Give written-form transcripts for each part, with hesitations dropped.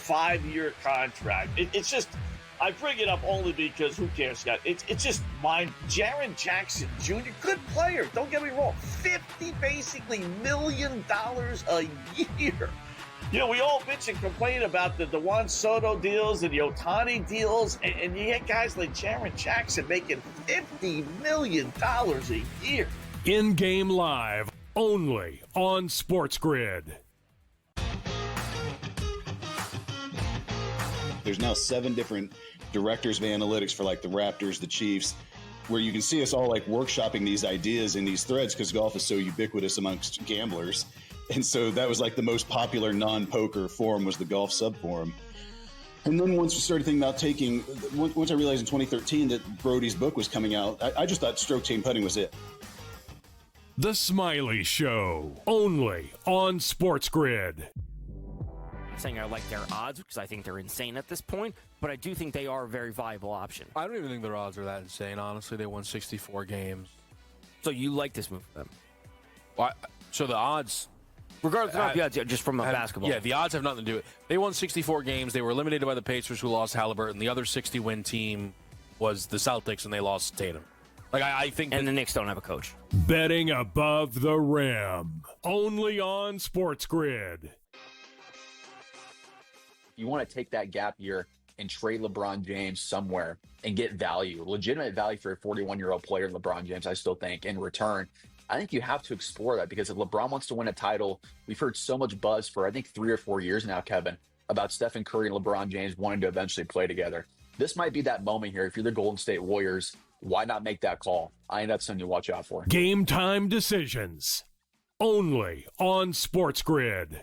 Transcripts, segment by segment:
5-year contract. It's just, I bring it up only because who cares, Scott? It's just mine. Jaren Jackson Jr., good player. Don't get me wrong. $50 million a year. You know, we all bitch and complain about the Juan Soto deals and the Ohtani deals, and you get guys like Jaren Jackson making $50 million a year. In-game live, only on SportsGrid. There's now 7 different directors of analytics for like the Raptors, the Chiefs, where you can see us all like workshopping these ideas in these threads because golf is so ubiquitous amongst gamblers. And so that was like the most popular non-poker forum was the golf sub-forum. And then once we started thinking about once I realized in 2013 that Brody's book was coming out, I just thought stroke chain putting was it. The Smiley Show, only on SportsGrid. I'm saying I like their odds because I think they're insane at this point, but I do think they are a very viable option. I don't even think their odds are that insane. Honestly, they won 64 games. So you like this move for them? Well, so the odds... Regardless of the odds, just from a basketball. Yeah, the odds have nothing to do with it. They won 64 games. They were eliminated by the Pacers, who lost Halliburton. The other 60-win team was the Celtics, and they lost Tatum. Like I think, and the Knicks don't have a coach. Betting above the rim, only on SportsGrid. You want to take that gap year and trade LeBron James somewhere and get value, legitimate value for a 41-year-old player, LeBron James, I still think, in return. I think you have to explore that because if LeBron wants to win a title, we've heard so much buzz for, I think, 3 or 4 years now, Kevin, about Stephen Curry and LeBron James wanting to eventually play together. This might be that moment here. If you're the Golden State Warriors, why not make that call? I think that's something to watch out for. Game time decisions, only on SportsGrid.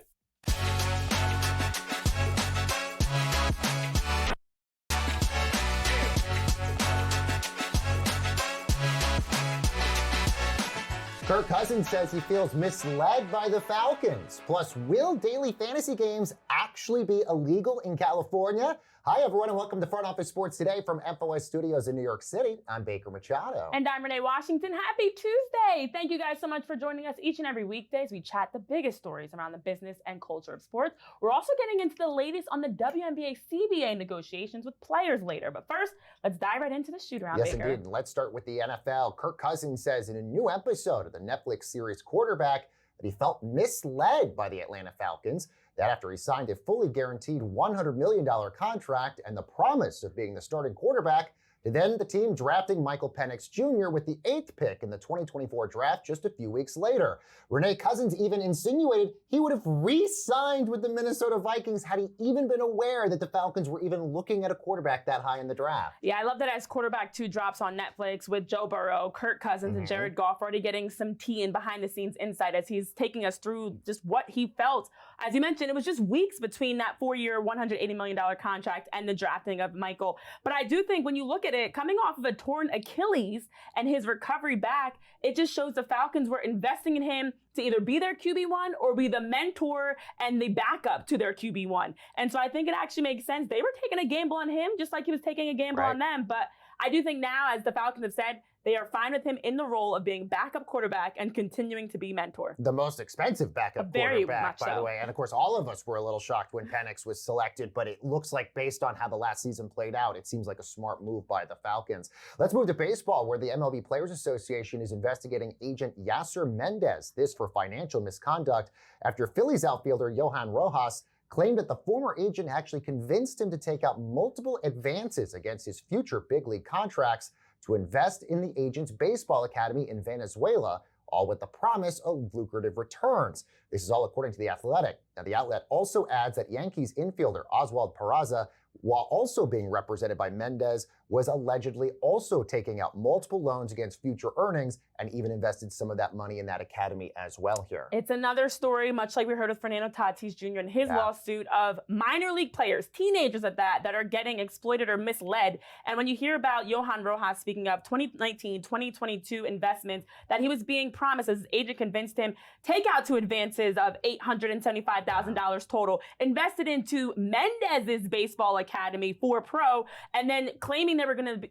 Kirk Cousins says he feels misled by the Falcons. Plus, will daily fantasy games actually be illegal in California? Hi, everyone, and welcome to Front Office Sports Today from FOS Studios in New York City. I'm Baker Machado. And I'm Renee Washington. Happy Tuesday. Thank you guys so much for joining us each and every weekday as we chat the biggest stories around the business and culture of sports. We're also getting into the latest on the WNBA CBA negotiations with players later. But first, let's dive right into the shoot-around, Yes, Baker. indeed. Let's start with the NFL. Kirk Cousins says in a new episode of the Netflix series Quarterback that he felt misled by the Atlanta Falcons. That after he signed a fully guaranteed $100 million contract and the promise of being the starting quarterback, to then the team drafting Michael Penix Jr. with the 8th pick in the 2024 draft just a few weeks later. Renee, Cousins even insinuated he would have re-signed with the Minnesota Vikings had he even been aware that the Falcons were even looking at a quarterback that high in the draft. Yeah, I love that as Quarterback 2 drops on Netflix with Joe Burrow, Kirk Cousins, and Jared Goff already getting some tea and behind-the-scenes insight as he's taking us through just what he felt. As you mentioned, it was just weeks between that 4-year, $180 million contract and the drafting of Michael. But I do think when you look at it, coming off of a torn Achilles and his recovery back, it just shows the Falcons were investing in him to either be their QB1 or be the mentor and the backup to their QB1. And so I think it actually makes sense. They were taking a gamble on him just like he was taking a gamble on them. But I do think now, as the Falcons have said, they are fine with him in the role of being backup quarterback and continuing to be mentor. The most expensive backup quarterback, by the way. And of course, all of us were a little shocked when Penix was selected, but it looks like based on how the last season played out, it seems like a smart move by the Falcons. Let's move to baseball, where the MLB Players Association is investigating agent Yasser Mendez, this for financial misconduct, after Phillies outfielder Johan Rojas claimed that the former agent actually convinced him to take out multiple advances against his future big league contracts to invest in the agent's baseball academy in Venezuela, all with the promise of lucrative returns. This is all according to The Athletic. Now, the outlet also adds that Yankees infielder Oswald Peraza, while also being represented by Mendez, was allegedly also taking out multiple loans against future earnings and even invested some of that money in that academy as well here. It's another story, much like we heard with Fernando Tatis Jr. and his lawsuit of minor league players, teenagers at that are getting exploited or misled. And when you hear about Johan Rojas speaking of 2019, 2022 investments that he was being promised as his agent convinced him, take out two advances of $875,000 total, invested into Mendez's baseball academy for pro, and then claiming mean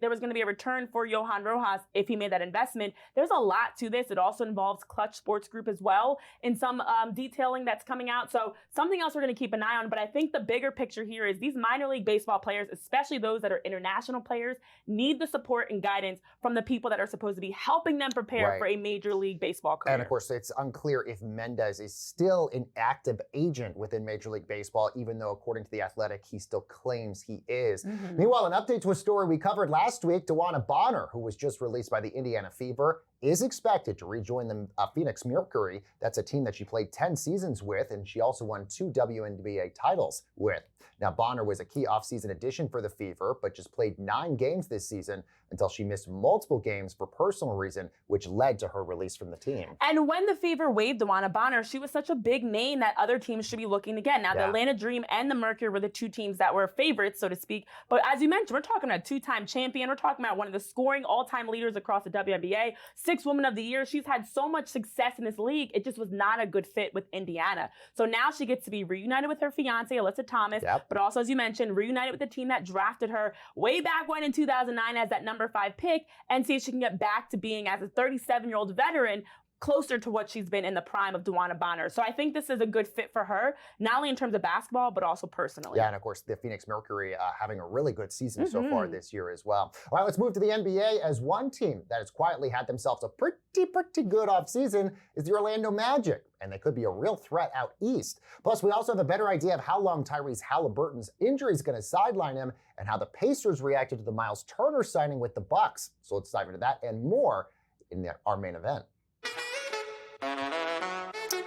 there was going to be a return for Johan Rojas if he made that investment. There's a lot to this. It also involves Clutch Sports Group as well in some detailing that's coming out. So something else we're going to keep an eye on. But I think the bigger picture here is these minor league baseball players, especially those that are international players, need the support and guidance from the people that are supposed to be helping them prepare for a major league baseball career. And of course, it's unclear if Mendez is still an active agent within Major League Baseball, even though, according to The Athletic, he still claims he is. Meanwhile, an update to a story we covered last week, Dewana Bonner, who was just released by the Indiana Fever, is expected to rejoin the Phoenix Mercury. That's a team that she played 10 seasons with, and she also won 2 WNBA titles with. Now, Bonner was a key offseason addition for the Fever, but just played 9 games this season until she missed multiple games for personal reason, which led to her release from the team. And when the Fever waived Dewana Bonner, she was such a big name that other teams should be looking to get. Now, the Atlanta Dream and the Mercury were the 2 teams that were favorites, so to speak. But as you mentioned, we're talking about a 2-time champion. We're talking about one of the scoring all-time leaders across the WNBA, 6th Woman of the Year. She's had so much success in this league. It just was not a good fit with Indiana. So now she gets to be reunited with her fiance, Alyssa Thomas, but also, as you mentioned, reunited with the team that drafted her way back when in 2009 as that number 5 pick, and see if she can get back to being, as a 37-year-old veteran, closer to what she's been in the prime of Dewana Bonner. So I think this is a good fit for her, not only in terms of basketball, but also personally. Yeah, and of course, the Phoenix Mercury having a really good season so far this year as well. All right, let's move to the NBA, as one team that has quietly had themselves a pretty good offseason is the Orlando Magic, and they could be a real threat out east. Plus, we also have a better idea of how long Tyrese Halliburton's injury is going to sideline him and how the Pacers reacted to the Miles Turner signing with the Bucks. So let's dive into that and more in our main event.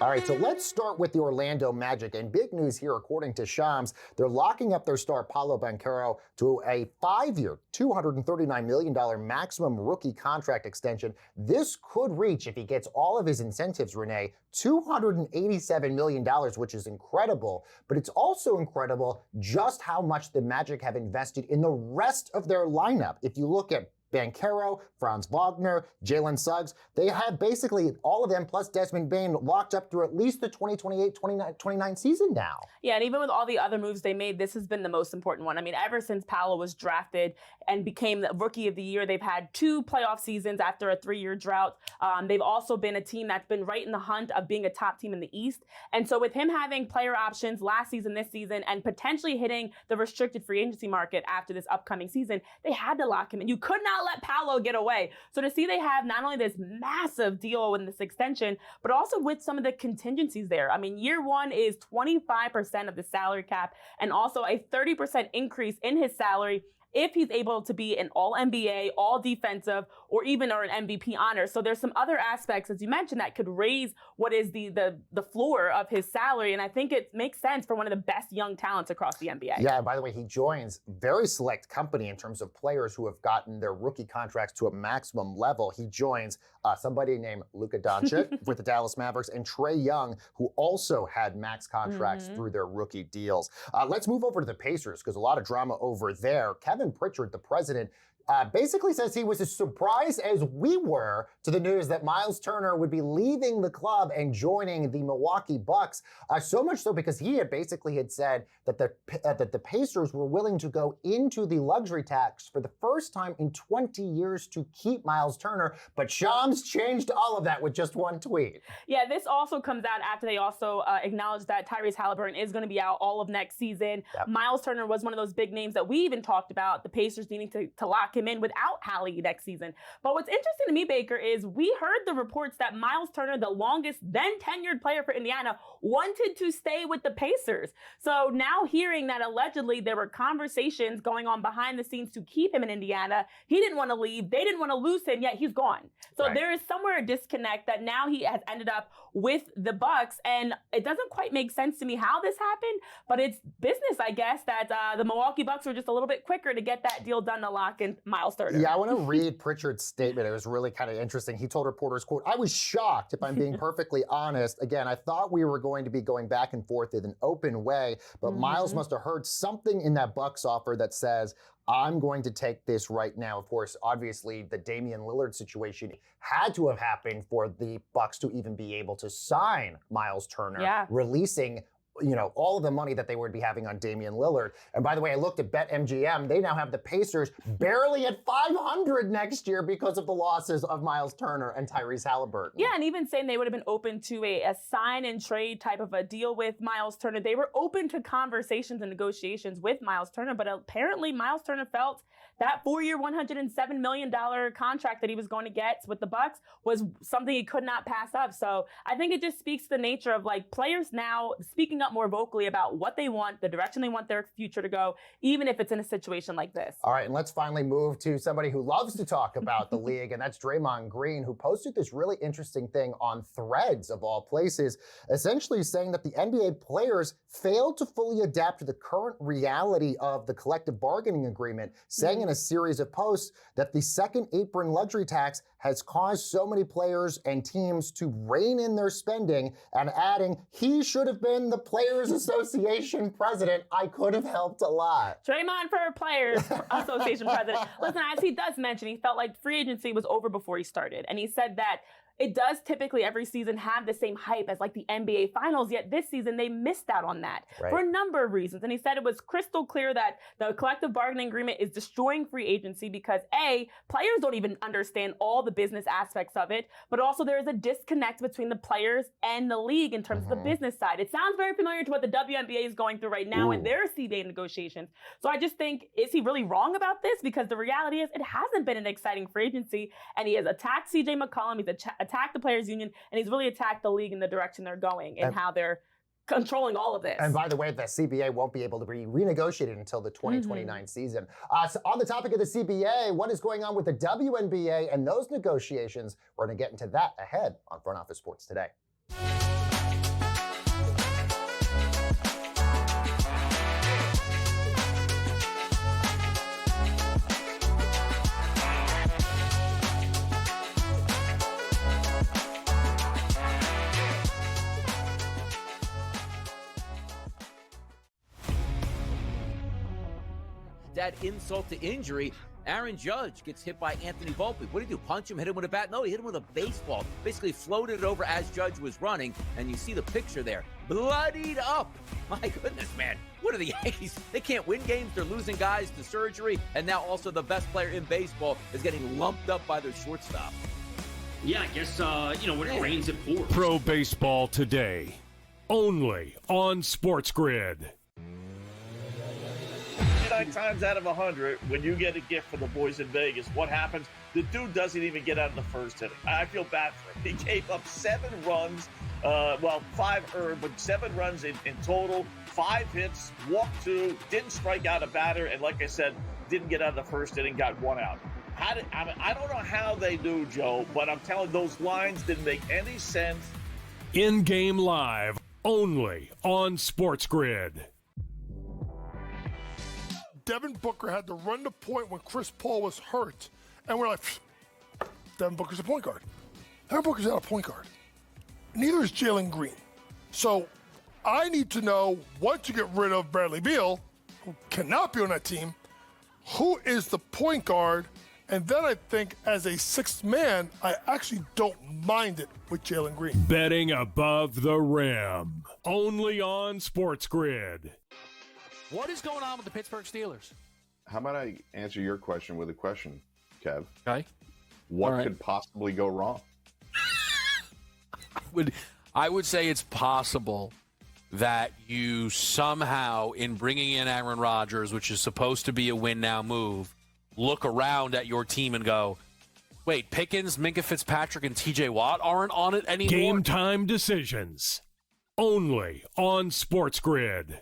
All right, so let's start with the Orlando Magic. And big news here, according to Shams, they're locking up their star Paolo Banchero to a 5-year, $239 million maximum rookie contract extension. This could reach, if he gets all of his incentives, Renee, $287 million, which is incredible. But it's also incredible just how much the Magic have invested in the rest of their lineup. If you look at Banchero, Franz Wagner, Jalen Suggs, they have basically all of them plus Desmond Bane locked up through at least the 2028-29 season now. Yeah, and even with all the other moves they made, this has been the most important one. I mean, ever since Paolo was drafted and became the Rookie of the Year, they've had 2 playoff seasons after a 3-year drought. They've also been a team that's been right in the hunt of being a top team in the East. And so with him having player options last season, this season, and potentially hitting the restricted free agency market after this upcoming season, they had to lock him in. You could not let Paolo get away. So to see they have not only this massive deal in this extension, but also with some of the contingencies there. I mean, year 1 is 25% of the salary cap and also a 30% increase in his salary if he's able to be an all-NBA, all-defensive, or even an MVP honor. So there's some other aspects, as you mentioned, that could raise what is the floor of his salary. And I think it makes sense for one of the best young talents across the NBA. Yeah, and by the way, he joins very select company in terms of players who have gotten their rookie contracts to a maximum level. He joins somebody named Luka Doncic with the Dallas Mavericks and Trae Young, who also had max contracts through their rookie deals. Let's move over to the Pacers, because a lot of drama over there. Kevin Pritchard, the president, basically says he was as surprised as we were to the news that Miles Turner would be leaving the club and joining the Milwaukee Bucks. So much so because he had said that the Pacers were willing to go into the luxury tax for the first time in 20 years to keep Miles Turner. But Shams changed all of that with just one tweet. Yeah, this also comes out after they also acknowledged that Tyrese Halliburton is going to be out all of next season. Yep. Miles Turner was one of those big names that we even talked about, the Pacers needing to lock him in without Hallie next season. But what's interesting to me, Baker, is we heard the reports that Miles Turner, the longest then tenured player for Indiana, wanted to stay with the Pacers. So now hearing that allegedly there were conversations going on behind the scenes to keep him in Indiana, he didn't want to leave, they didn't want to lose him, yet he's gone. So there is somewhere a disconnect that now he has ended up with the Bucks, and it doesn't quite make sense to me how this happened, but it's business, I guess, that the Milwaukee Bucks were just a little bit quicker to get that deal done to lock in Miles Turner. Yeah, I want to read Pritchard's statement. It was really kind of interesting. He told reporters, quote, "I was shocked, if I'm being perfectly honest. Again, I thought we were going to be going back and forth in an open way, but Miles must have heard something in that Bucks offer that says, I'm going to take this right now." Of course, obviously, the Damian Lillard situation had to have happened for the Bucks to even be able to sign Miles Turner, releasing all of the money that they would be having on Damian Lillard. And by the way, I looked at BetMGM. They now have the Pacers barely at 500 next year because of the losses of Miles Turner and Tyrese Halliburton. Yeah, and even saying they would have been open to a sign and trade type of a deal with Miles Turner. They were open to conversations and negotiations with Miles Turner, but apparently Miles Turner felt that 4-year, $107 million contract that he was going to get with the Bucks was something he could not pass up. So I think it just speaks to the nature of players now speaking up more vocally about what they want, the direction they want their future to go, even if it's in a situation like this. All right, and let's finally move to somebody who loves to talk about the league, and that's Draymond Green, who posted this really interesting thing on Threads, of all places, essentially saying that the NBA players failed to fully adapt to the current reality of the collective bargaining agreement, saying in a series of posts that the second apron luxury tax has caused so many players and teams to rein in their spending, and adding, he should have been the Players Association president. I could have helped a lot. Draymond for Players Association president. Listen, as he does mention, he felt like free agency was over before he started. And he said that it does typically every season have the same hype as the NBA Finals, yet this season they missed out on that for a number of reasons. And he said it was crystal clear that the collective bargaining agreement is destroying free agency because A, players don't even understand all the business aspects of it, but also there is a disconnect between the players and the league in terms of the business side. It sounds very familiar to what the WNBA is going through right now in their CBA negotiations. So I just think, is he really wrong about this? Because the reality is it hasn't been an exciting free agency, and he has attacked CJ McCollum, he's attacked the players union, and he's really attacked the league in the direction they're going and how they're controlling all of this. And by the way, the CBA won't be able to be renegotiated until the 2029 season. So on the topic of the CBA, what is going on with the WNBA and those negotiations? We're going to get into that ahead on Front Office Sports Today. That insult to injury, Aaron Judge gets hit by Anthony Volpe. What did he do? Punch him, hit him with a bat? No, he hit him with a baseball. Basically floated it over as Judge was running, and you see the picture there. Bloodied up. My goodness, man. What are the Yankees? They can't win games. They're losing guys to surgery, and now also the best player in baseball is getting lumped up by their shortstop. Yeah, I guess, when it rains, it pours. Pro Baseball Today, only on SportsGrid. 9 times out of 100, when you get a gift for the boys in Vegas, what happens? The dude doesn't even get out of the first inning. I feel bad for him. He gave up 7 runs, 5 earned, but 7 runs in total, 5 hits, walked 2, didn't strike out a batter, and like I said, didn't get out of the first inning, got 1 out. I don't know how they do, Joe, but I'm telling you, those lines didn't make any sense. In-game live, only on SportsGrid. Devin Booker had to run the point when Chris Paul was hurt. And we're like, Devin Booker's a point guard. Devin Booker's not a point guard. Neither is Jalen Green. So I need to know, once you get rid of Bradley Beal, who cannot be on that team, who is the point guard? And then I think as a 6th man, I actually don't mind it with Jalen Green. Betting above the rim, only on SportsGrid. What is going on with the Pittsburgh Steelers? How about I answer your question with a question, Kev? Okay. What could possibly go wrong? I would say it's possible that you somehow, in bringing in Aaron Rodgers, which is supposed to be a win-now move, look around at your team and go, wait, Pickens, Minka Fitzpatrick, and TJ Watt aren't on it anymore? Game time decisions, only on SportsGrid.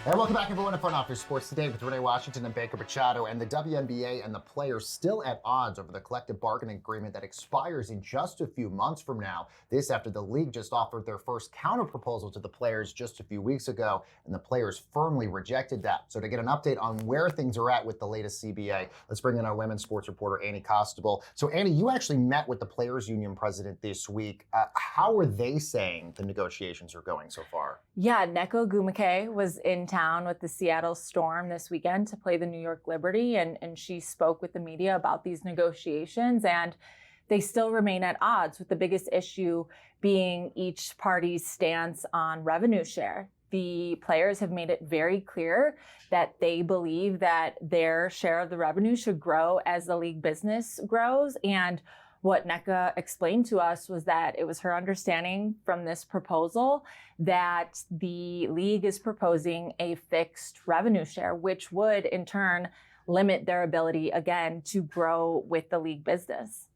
And welcome back, everyone, to Front Office Sports Today with Renee Washington and Baker Machado. And the WNBA and the players still at odds over the collective bargaining agreement that expires in just a few months from now. This after the league just offered their first counterproposal to the players just a few weeks ago, and the players firmly rejected that. So to get an update on where things are at with the latest CBA, let's bring in our women's sports reporter, Annie Costable. So Annie, you actually met with the Players Union president this week. How are they saying the negotiations are going so far? Yeah, Neko Gumake was in town with the Seattle Storm this weekend to play the New York Liberty, and she spoke with the media about these negotiations, and they still remain at odds, with the biggest issue being each party's stance on revenue share. The players have made it very clear that they believe that their share of the revenue should grow as the league business grows, and what Nneka explained to us was that it was her understanding from this proposal that the league is proposing a fixed revenue share, which would in turn limit their ability, again, to grow with the league business.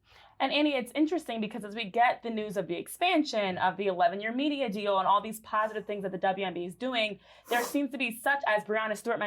And Annie, it's interesting because as we get the news of the expansion of the 11-year media deal and all these positive things that the WNBA is doing, there seems to be such, as Brianna Stewart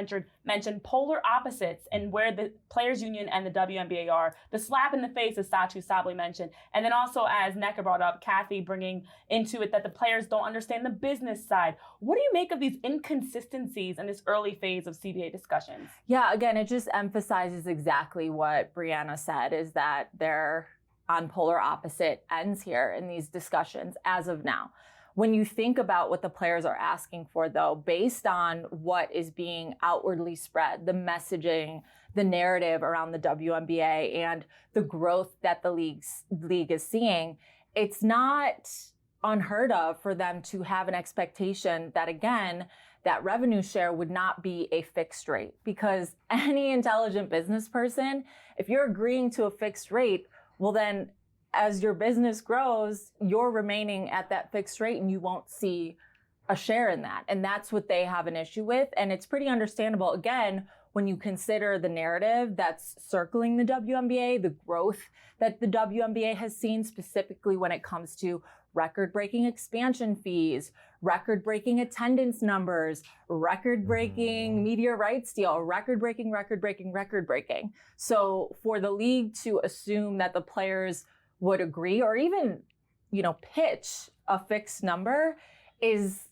mentioned, polar opposites in where the Players Union and the WNBA are. The slap in the face, as Satu Sabally mentioned. And then also, as Nneka brought up, Kathy bringing into it that the players don't understand the business side. What do you make of these inconsistencies in this early phase of CBA discussions? Yeah, again, it just emphasizes exactly what Brianna said, is that they're on polar opposite ends here in these discussions as of now. When you think about what the players are asking for, though, based on what is being outwardly spread, the messaging, the narrative around the WNBA, and the growth that the league is seeing, it's not unheard of for them to have an expectation that, again, that revenue share would not be a fixed rate. Because any intelligent business person, if you're agreeing to a fixed rate, well, then as your business grows, you're remaining at that fixed rate and you won't see a share in that. And that's what they have an issue with. And it's pretty understandable, again, when you consider the narrative that's circling the WNBA, the growth that the WNBA has seen, specifically when it comes to record-breaking expansion fees, record-breaking attendance numbers, record-breaking media rights deal, record-breaking. So for the league to assume that the players would agree or even, pitch a fixed number is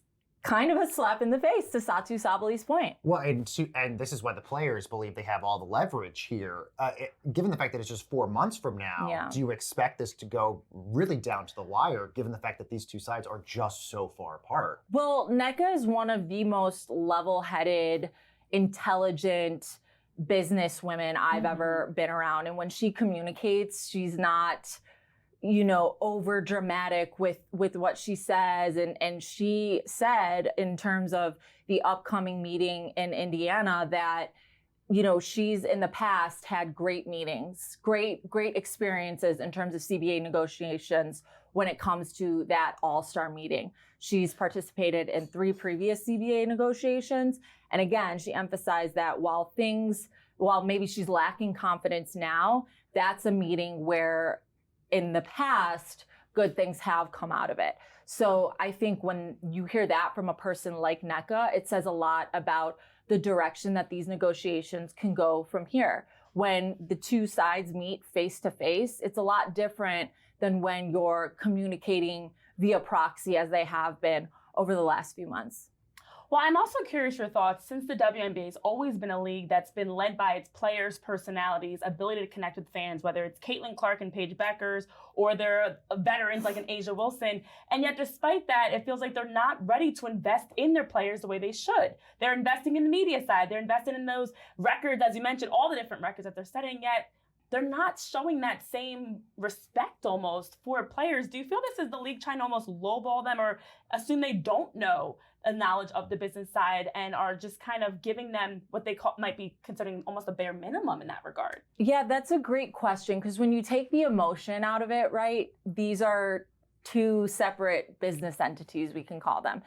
kind of a slap in the face, to Satu Sabaly's point. Well, and this is why the players believe they have all the leverage here. Given the fact that it's just 4 months from now, do you expect this to go really down to the wire, given the fact that these two sides are just so far apart? Well, Nneka is one of the most level-headed, intelligent business women I've ever been around. And when she communicates, she's not over dramatic with what she says. And she said in terms of the upcoming meeting in Indiana that, she's in the past had great meetings, great experiences in terms of CBA negotiations when it comes to that all-star meeting. She's participated in 3 previous CBA negotiations. And again, she emphasized that while maybe she's lacking confidence now, that's a meeting where in the past, good things have come out of it. So I think when you hear that from a person like Nneka, it says a lot about the direction that these negotiations can go from here. When the two sides meet face to face, it's a lot different than when you're communicating via proxy as they have been over the last few months. Well, I'm also curious your thoughts, since the WNBA has always been a league that's been led by its players' personalities, ability to connect with fans, whether it's Caitlin Clark and Paige Beckers, or they're veterans like an Asia Wilson. And yet, despite that, it feels like they're not ready to invest in their players the way they should. They're investing in the media side. They're investing in those records, as you mentioned, all the different records that they're setting, yet they're not showing that same respect almost for players. Do you feel this is the league trying to almost lowball them or assume they don't know a knowledge of the business side and are just kind of giving them what they might be considering almost a bare minimum in that regard? Yeah, that's a great question, because when you take the emotion out of it, right, these are 2 separate business entities, we can call them.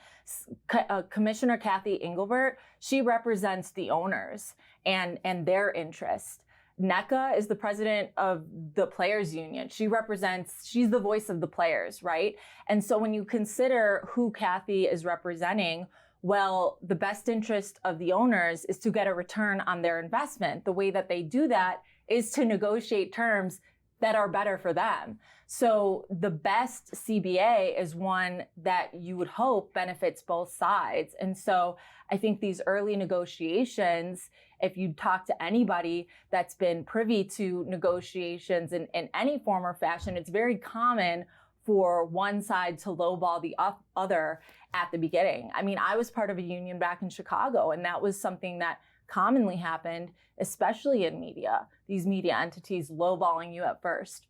Commissioner Kathy Engelbert, she represents the owners and their interest. Nneka is the president of the Players Union. She's the voice of the players, right? And so when you consider who Kathy is representing, well, the best interest of the owners is to get a return on their investment. The way that they do that is to negotiate terms that are better for them. So the best CBA is one that you would hope benefits both sides. And so I think these early negotiations, if you talk to anybody that's been privy to negotiations in any form or fashion, it's very common for one side to lowball the other at the beginning. I mean, I was part of a union back in Chicago, and that was something that commonly happened, especially in media. These media entities lowballing you at first,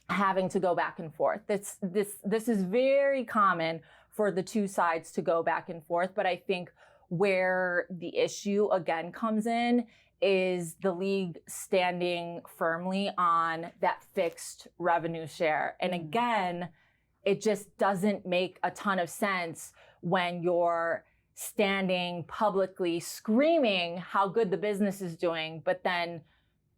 having to go back and forth. This is very common for the two sides to go back and forth. But I think where the issue again comes in is the league standing firmly on that fixed revenue share. And again, it just doesn't make a ton of sense when you're standing publicly screaming how good the business is doing, but then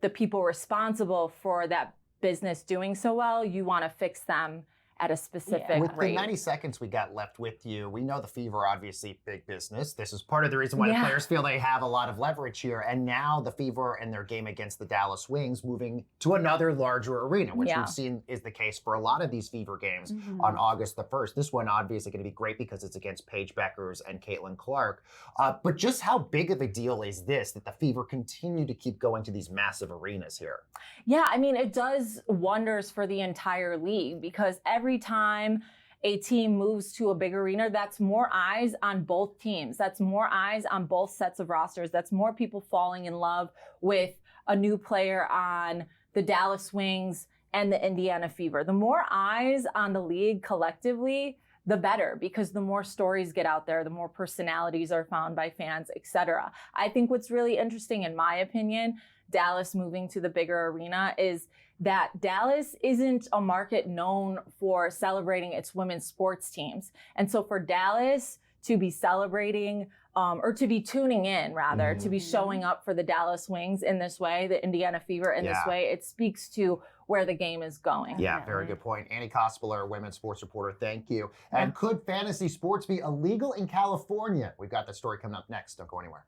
the people responsible for that business doing so well, you want to fix them at a specific With rate. the 90 seconds we got left with you, we know the Fever, obviously big business. This is part of the reason why the players feel they have a lot of leverage here. And now the Fever and their game against the Dallas Wings moving to another larger arena, which we've seen is the case for a lot of these Fever games on August the 1st. This one obviously going to be great because it's against Paige Beckers and Caitlin Clark. But just how big of a deal is this that the Fever continue to keep going to these massive arenas here? Yeah, I mean, it does wonders for the entire league because every time a team moves to a big arena, that's more eyes on both teams. That's more eyes on both sets of rosters. That's more people falling in love with a new player on the Dallas Wings and the Indiana Fever. The more eyes on the league collectively, the better, because the more stories get out there, the more personalities are found by fans, etc. I think what's really interesting, in my opinion, Dallas moving to the bigger arena is that Dallas isn't a market known for celebrating its women's sports teams. And so for Dallas to be celebrating, or to be tuning in rather, to be showing up for the Dallas Wings in this way, the Indiana Fever in this way, it speaks to where the game is going. Yeah, very good point. Annie Kospler, women's sports reporter, thank you. And could fantasy sports be illegal in California? We've got that story coming up next. Don't go anywhere.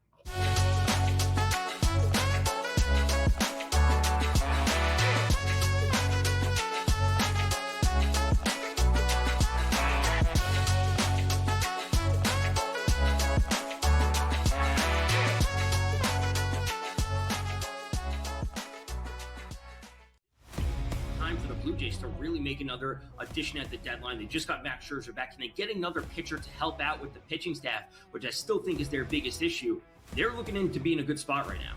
Blue Jays to really make another addition at the deadline. They just got Max Scherzer back. Can they get another pitcher to help out with the pitching staff, which I still think is their biggest issue? They're looking into being in a good spot right now.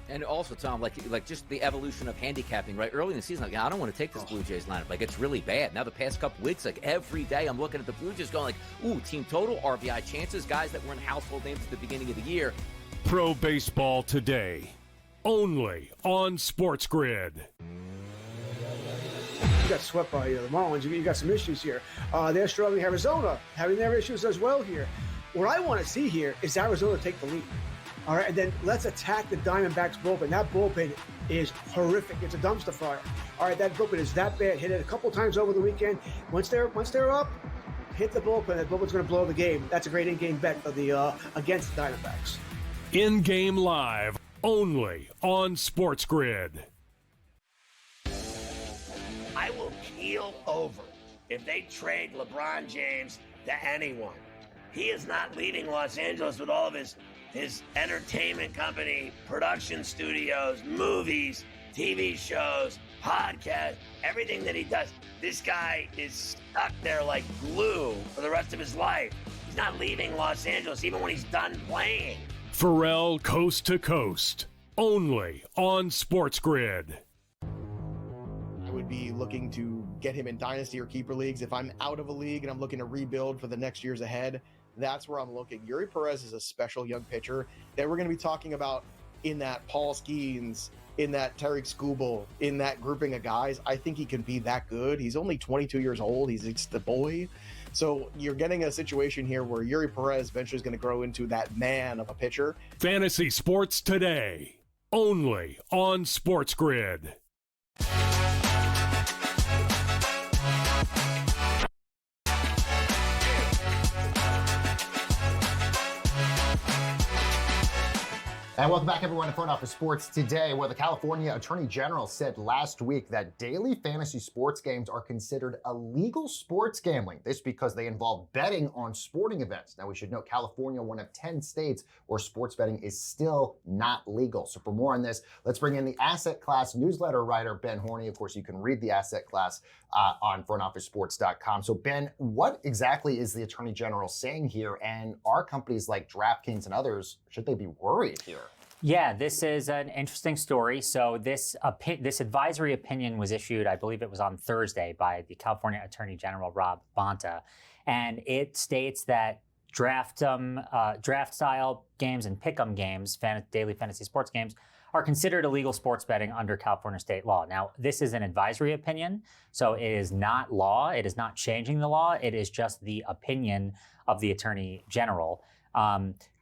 And also, Tom, like just the evolution of handicapping, right? Early in the season, I don't want to take this Blue Jays lineup. Like, it's really bad. Now, the past couple weeks, every day I'm looking at the Blue Jays going ooh, team total, RBI chances, guys that were in household names at the beginning of the year. Pro Baseball Today, only on SportsGrid. You got swept by the Marlins. You got some issues here. They're struggling. Arizona having their issues as well here. What I want to see here is Arizona take the lead. All right, and then let's attack the Diamondbacks bullpen. That bullpen is horrific. It's a dumpster fire. All right, that bullpen is that bad. Hit it a couple times over the weekend. Once they're up, hit the bullpen. That bullpen's going to blow the game. That's a great in-game bet for the against the Diamondbacks. In-game live, only on SportsGrid. I will keel over if they trade LeBron James to anyone. He is not leaving Los Angeles with all of his entertainment company, production studios, movies, TV shows, podcasts, everything that he does. This guy is stuck there like glue for the rest of his life. He's not leaving Los Angeles even when he's done playing. Pharrell Coast to Coast, only on SportsGrid. I would be looking to get him in dynasty or keeper leagues. If I'm out of a league and I'm looking to rebuild for the next years ahead, that's where I'm looking. Yuri Perez is a special young pitcher that we're going to be talking about in that Paul Skeens, in that Tariq Skubal, in that grouping of guys. I think he can be that good. He's only 22 years old. He's the boy. So you're getting a situation here where Yuri Perez eventually is going to grow into that man of a pitcher. Fantasy Sports Today, only on SportsGrid. And welcome back, everyone, to Front Office Sports Today, where the California Attorney General said last week that daily fantasy sports games are considered illegal sports gambling. This because they involve betting on sporting events. Now, we should note California, one of 10 states where sports betting is still not legal. So for more on this, let's bring in the asset class newsletter writer, Ben Horney. Of course, you can read the asset class on frontofficesports.com. So, Ben, what exactly is the Attorney General saying here? And are companies like DraftKings and others, should they be worried here? Yeah, this is an interesting story. So this advisory opinion was issued, I believe it was on Thursday, by the California Attorney General, Rob Bonta. And it states that draft-style games and pick-em games, daily fantasy sports games, are considered illegal sports betting under California state law. Now, this is an advisory opinion, so it is not law. It is not changing the law. It is just the opinion of the Attorney General.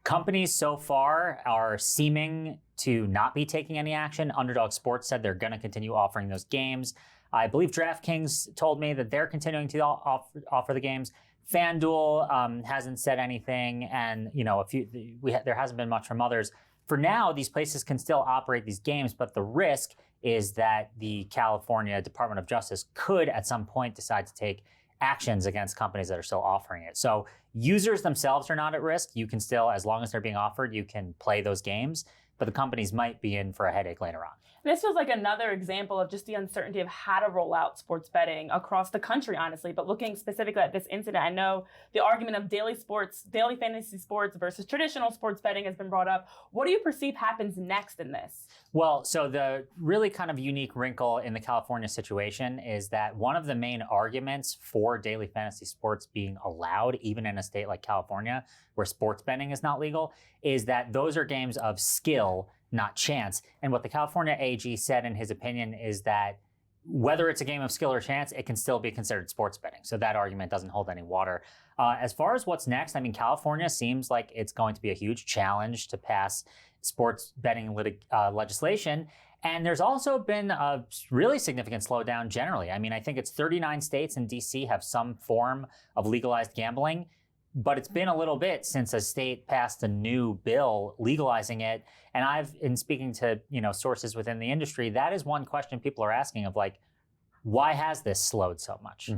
Companies so far are seeming to not be taking any action. Underdog Sports said they're going to continue offering those games. I believe DraftKings told me that they're continuing to offer the games. FanDuel hasn't said anything, and there hasn't been much from others. For now, these places can still operate these games, but the risk is that the California Department of Justice could at some point decide to take actions against companies that are still offering it. So users themselves are not at risk. You can still, as long as they're being offered, you can play those games, but the companies might be in for a headache later on. And this feels like another example of just the uncertainty of how to roll out sports betting across the country, honestly. But looking specifically at this incident, I know the argument of daily fantasy sports versus traditional sports betting has been brought up. What do you perceive happens next in this? Well, so the really kind of unique wrinkle in the California situation is that one of the main arguments for daily fantasy sports being allowed, even in a state like California, where sports betting is not legal, is that those are games of skill, not chance. And what the California AG said in his opinion is that whether it's a game of skill or chance, it can still be considered sports betting. So that argument doesn't hold any water. As far as what's next, I mean, California seems like it's going to be a huge challenge to pass sports betting legislation. And there's also been a really significant slowdown generally. I mean, I think it's 39 states and DC have some form of legalized gambling. But it's been a little bit since a state passed a new bill legalizing it. And I've been speaking to, sources within the industry. That is one question people are asking of like, why has this slowed so much?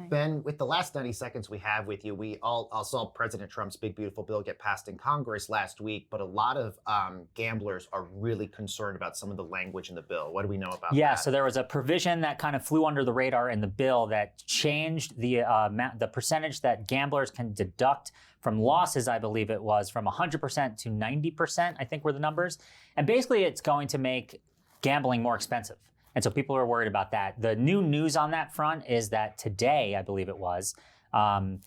Ben, with the last 90 seconds we have with you, we all saw President Trump's big, beautiful bill get passed in Congress last week, but a lot of gamblers are really concerned about some of the language in the bill. What do we know about that? Yeah, so there was a provision that kind of flew under the radar in the bill that changed the percentage that gamblers can deduct from losses, I believe it was, from 100% to 90%, I think were the numbers. And basically it's going to make gambling more expensive. And so people are worried about that. The new news on that front is that today, I believe it was, Democratic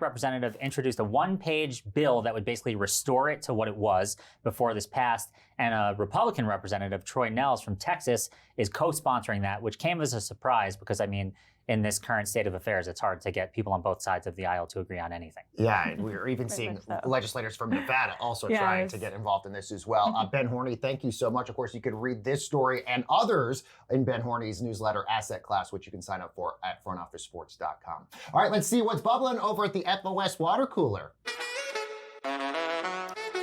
representative introduced a one-page bill that would basically restore it to what it was before this passed. And a Republican representative, Troy Nehls from Texas, is co-sponsoring that, which came as a surprise because, I mean, in this current state of affairs, it's hard to get people on both sides of the aisle to agree on anything. Yeah, and we're even seeing legislators from Nevada also trying to get involved in this as well. Ben Horney, thank you so much. Of course, you can read this story and others in Ben Horney's newsletter, Asset Class, which you can sign up for at frontofficesports.com. All right, let's see what's bubbling over at the FOS water cooler.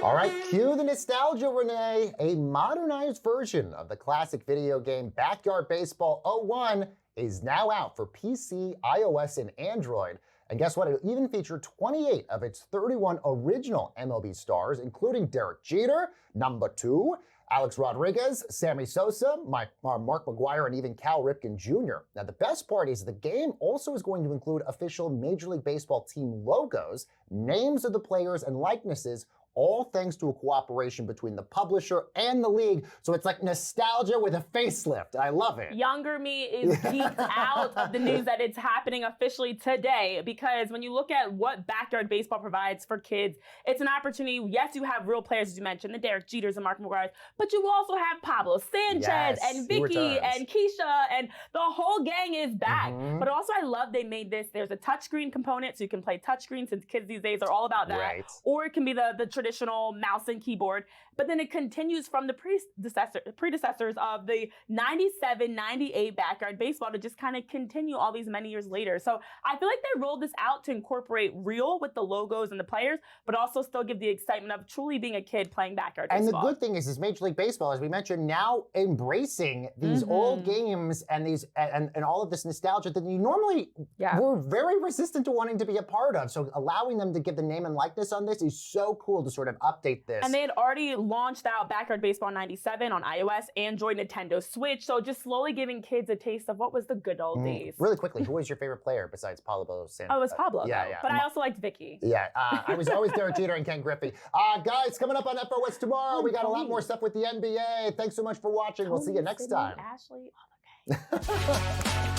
All right, cue the nostalgia, Renee. A modernized version of the classic video game Backyard Baseball 01 is now out for PC, iOS, and Android. And guess what? It even featured 28 of its 31 original MLB stars, including Derek Jeter, number 2, Alex Rodriguez, Sammy Sosa, Mark McGwire, and even Cal Ripken Jr. Now, the best part is the game also is going to include official Major League Baseball team logos, names of the players, and likenesses, all thanks to a cooperation between the publisher and the league. So it's like nostalgia with a facelift. I love it. Younger me is geeked out of the news that it's happening officially today, because when you look at what Backyard Baseball provides for kids, it's an opportunity. Yes, you have real players, as you mentioned, the Derek Jeters and Mark McGwire, but you also have Pablo Sanchez and Vicky and Keisha, and the whole gang is back. But also I love they made this, there's a touchscreen component, so you can play touchscreen since kids these days are all about that. Right. Or it can be the traditional mouse and keyboard, but then it continues from the predecessors of the 97, 98 Backyard Baseball to just kind of continue all these many years later. So I feel like they rolled this out to incorporate real with the logos and the players, but also still give the excitement of truly being a kid playing Backyard Baseball. And the good thing is Major League Baseball, as we mentioned, now embracing these old games and these and all of this nostalgia that you normally were very resistant to wanting to be a part of. So allowing them to give the name and likeness on this is so cool to sort of update this. And they had already launched out Backyard Baseball 97 on iOS, Android, Nintendo Switch. So just slowly giving kids a taste of what was the good old days. Really quickly, who was your favorite player besides Pablo Sandoval? Oh, it was Pablo. Yeah, though. yeah. But I also liked Vicky. Yeah, I was always Derek Jeter and Ken Griffey. Guys, coming up on FO West tomorrow, we got a lot more stuff with the NBA. Thanks so much for watching. We'll see you next time. Ashley. Oh, okay.